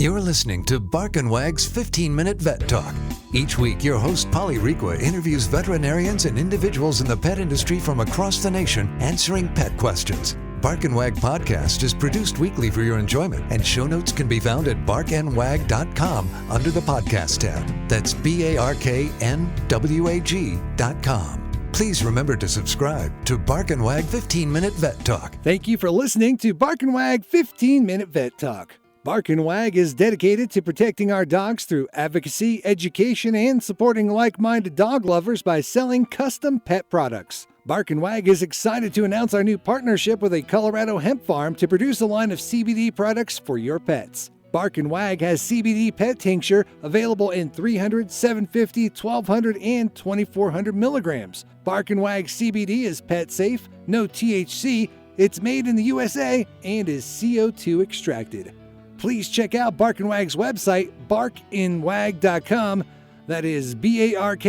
You're listening to Bark and Wag's 15-Minute Vet Talk. Each week, your host, Polly Requa, interviews veterinarians and individuals in the pet industry from across the nation answering pet questions. Bark and Wag podcast is produced weekly for your enjoyment, and show notes can be found at barkandwag.com under the podcast tab. That's BARKNWAG.com. Please remember to subscribe to Bark and Wag 15-Minute Vet Talk. Thank you for listening to Bark and Wag 15-Minute Vet Talk. Bark and Wag is dedicated to protecting our dogs through advocacy, education, and supporting like-minded dog lovers by selling custom pet products. Bark and Wag is excited to announce our new partnership with a Colorado hemp farm to produce a line of CBD products for your pets. Bark and Wag has CBD Pet Tincture available in 300, 750, 1200, and 2400 milligrams. Bark and Wag CBD is pet safe, no THC, it's made in the USA, and is CO2 extracted. Please check out Bark and Wag's website, barkandwag.com. That is BARK,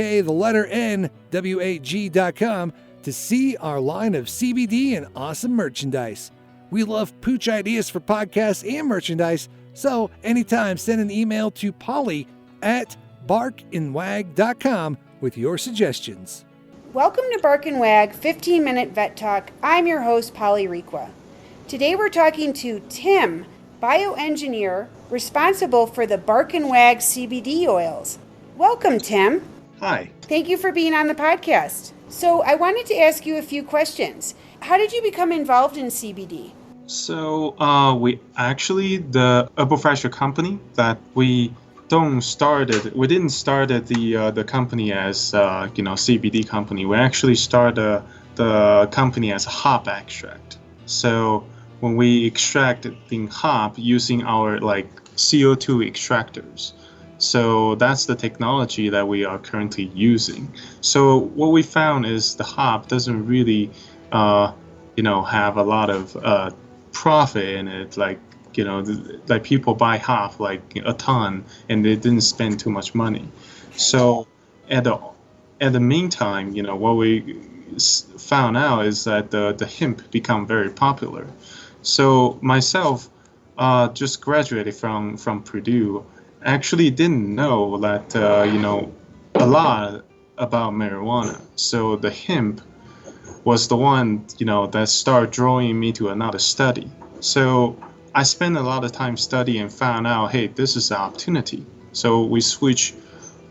to see our line of CBD and awesome merchandise. We love pooch ideas for podcasts and merchandise, so anytime send an email to Polly at barkandwag.com with your suggestions. Welcome to Bark and Wag 15-Minute Vet Talk. I'm your host, Polly Requa. Today we're talking to Tim, bioengineer responsible for the Bark and Wag CBD oils. Welcome, Tim. Hi. Thank you for being on the podcast. So I wanted to ask you a few questions. How did you become involved in CBD? So the herbal company that we didn't start the company as CBD company. We actually started the company as a hop extract. So when we extract the hop using our CO2 extractors. So that's the technology that we are currently using. So what we found is the hop doesn't really, have a lot of profit in it. Like people buy hop like a ton, and they didn't spend too much money. So at the meantime, what we found out is that the hemp become very popular. So myself, just graduated from Purdue, actually didn't know that a lot about marijuana. So the hemp was the one that started drawing me to another study. So I spent a lot of time studying and found out, hey, this is an opportunity. So we switched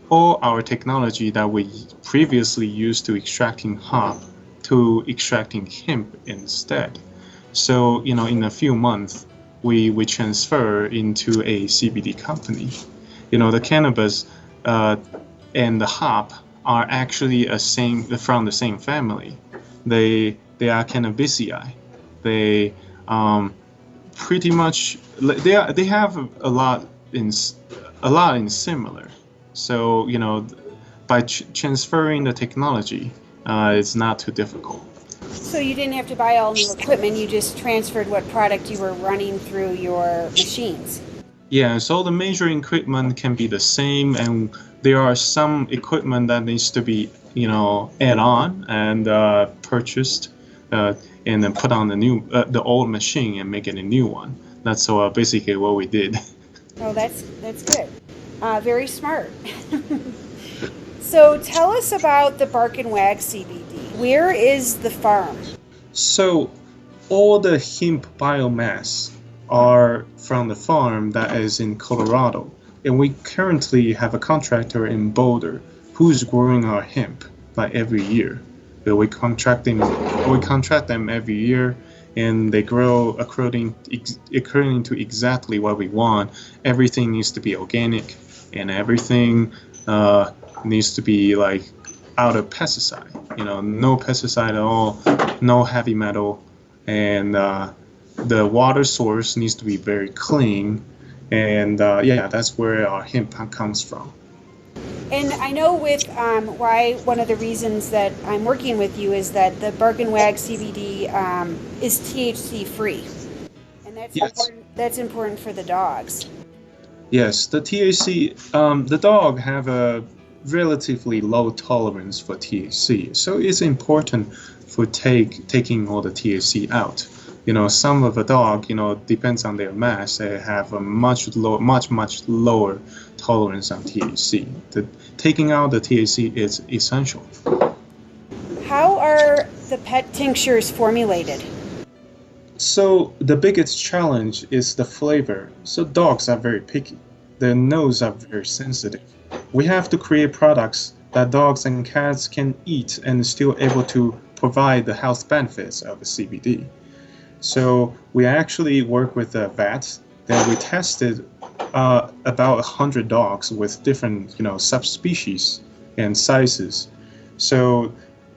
all our technology that we previously used to extracting hop to extracting hemp instead. So in a few months, we transfer into a CBD company. The cannabis and the hop are actually from the same family. They are Cannabiceae. They pretty much they have a lot in similar. So by transferring the technology, it's not too difficult. So you didn't have to buy all new equipment, you just transferred what product you were running through your machines. Yeah, so the major equipment can be the same, and there are some equipment that needs to be, add on and purchased, and then put on the old machine and make it a new one. That's basically what we did. Oh, that's good. Very smart. So tell us about the Bark and Wag CBD. Where is the farm? So all the hemp biomass are from the farm that is in Colorado. And we currently have a contractor in Boulder who's growing our hemp every year. But we contract them every year, and they grow according to exactly what we want. Everything needs to be organic, and everything needs to be out of pesticide. No pesticide at all, no heavy metal, and the water source needs to be very clean. And that's where our hemp comes from. And I know with why one of the reasons that I'm working with you is that the Bark and Wag CBD is THC-Free. And that's important for the dogs. Yes, the THC, the dog have a relatively low tolerance for THC, so it's important for taking all the THC out. Some of a dog, depends on their mass, they have a much lower tolerance on THC. Taking out the THC is essential. How are the pet tinctures formulated? So the biggest challenge is the flavor. So dogs are very picky. Their nose are very sensitive. We have to create products that dogs and cats can eat and still able to provide the health benefits of the CBD. So we actually work with a vet that we tested about 100 dogs with different, subspecies and sizes. So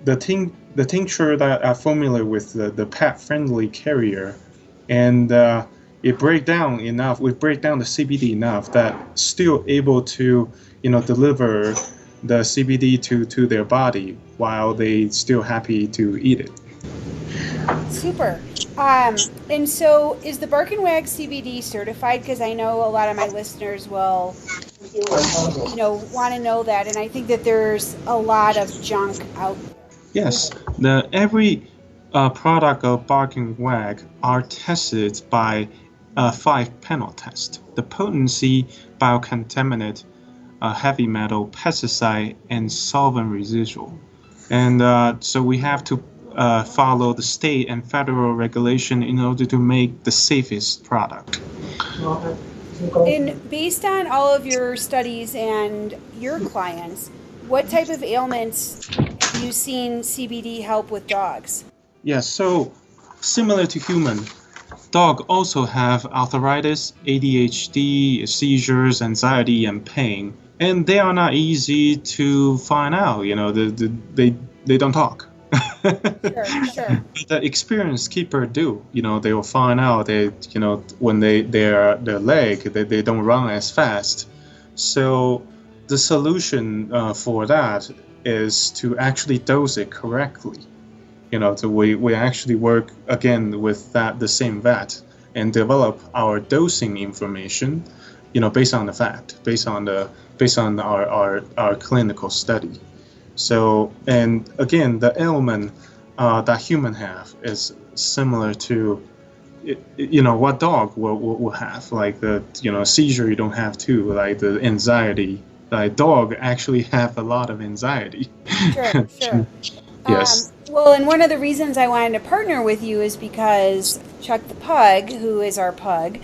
the tincture that I formulated with the pet-friendly carrier, and it break down enough. We break down the CBD enough that still able to, deliver the CBD to their body while they still happy to eat it. Super. And so is the Bark and Wag CBD certified? Because I know a lot of my listeners will, want to know that. And I think that there's a lot of junk out there. Yes, every product of Bark and Wag are tested by a 5-panel test. The potency, bio-contaminant, heavy metal, pesticide, and solvent residual. And so we have to follow the state and federal regulation in order to make the safest product. And based on all of your studies and your clients, what type of ailments have you seen CBD help with dogs? Yes, so similar to human, dog also have arthritis, ADHD, seizures, anxiety, and pain, and they are not easy to find out. They don't talk. Sure. The experienced keeper do. They will find out that when their leg they don't run as fast. So the solution for that is to actually dose it correctly. So we actually work again with the same vet and develop our dosing information, based on the fact, based on our clinical study. So, and again, the ailment that human have is similar to, what dog will have, like the, seizure you don't have too, like the anxiety. Like dog actually have a lot of anxiety. Sure. Yes. Well, and one of the reasons I wanted to partner with you is because Chuck the pug, who is our pug,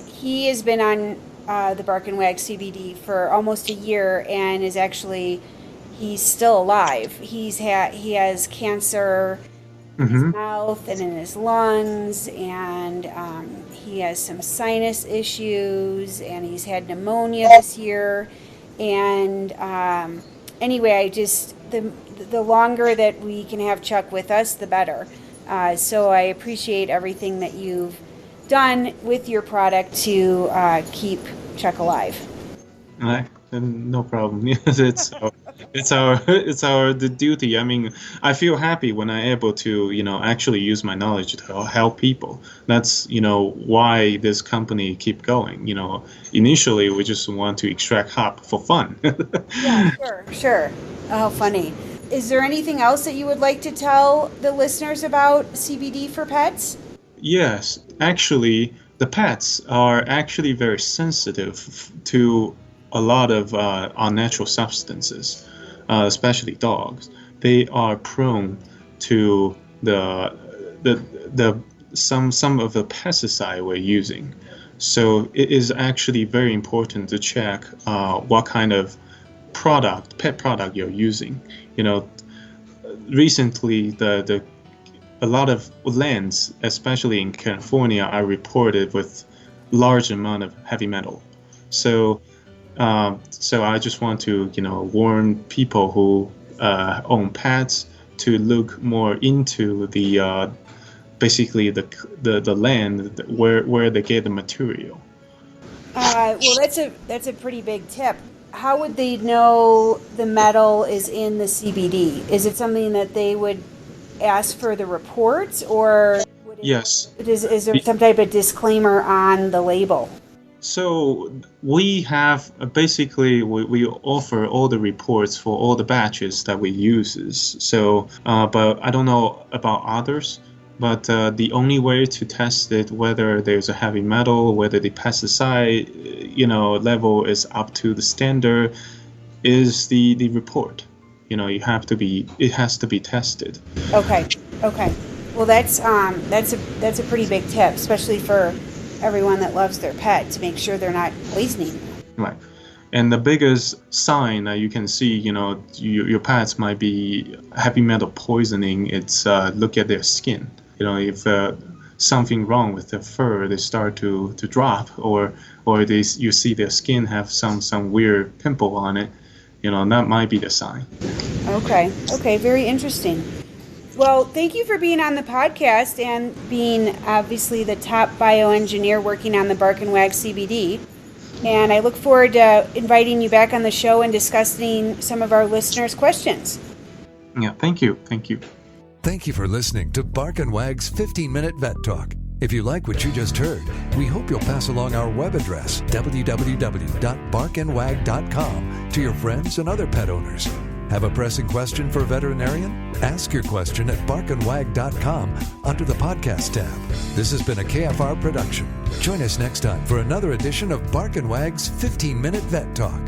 he has been on the Bark and Wag CBD for almost a year and is actually, he's still alive. He has cancer in his mouth and in his lungs, and he has some sinus issues, and he's had pneumonia this year. And anyway, the longer that we can have Chuck with us, the better. So I appreciate everything that you've done with your product to keep Chuck alive. No problem. Yes, it's our the duty. I mean, I feel happy when I'm able to actually use my knowledge to help people. That's why this company keep going. Initially we just want to extract hop for fun. Yeah, sure. Oh, funny. Is there anything else that you would like to tell the listeners about CBD for pets? Yes, actually, the pets are actually very sensitive to a lot of unnatural substances, especially dogs. They are prone to some of the pesticide we're using. So it is actually very important to check what kind of pet product you're using. Recently a lot of lands, especially in California, are reported with large amount of heavy metal. So I just want to warn people who own pets to look more into the basically the land where they get the material. Well, that's a pretty big tip. How would they know the metal is in the CBD? Is it something that they would ask for the reports, or Yes. Is there some type of disclaimer on the label? So we have basically we offer all the reports for all the batches that we use. So, but I don't know about others. But the only way to test it, whether there's a heavy metal, whether the pesticide, level is up to the standard, is the report. It has to be tested. Okay. Well, that's a pretty big tip, especially for everyone that loves their pet, to make sure they're not poisoning. Right. And the biggest sign that you can see, your pets might be heavy metal poisoning. It's look at their skin. If something wrong with their fur, they start to drop, or you see their skin have some weird pimple on it. That might be the sign. Okay, very interesting. Well, thank you for being on the podcast and being obviously the top bioengineer working on the Bark and Wag CBD. And I look forward to inviting you back on the show and discussing some of our listeners' questions. Yeah, thank you. Thank you for listening to Bark and Wag's 15-Minute Vet Talk. If you like what you just heard, we hope you'll pass along our web address, www.barkandwag.com, to your friends and other pet owners. Have a pressing question for a veterinarian? Ask your question at barkandwag.com under the podcast tab. This has been a KFR production. Join us next time for another edition of Bark and Wag's 15-Minute Vet Talk.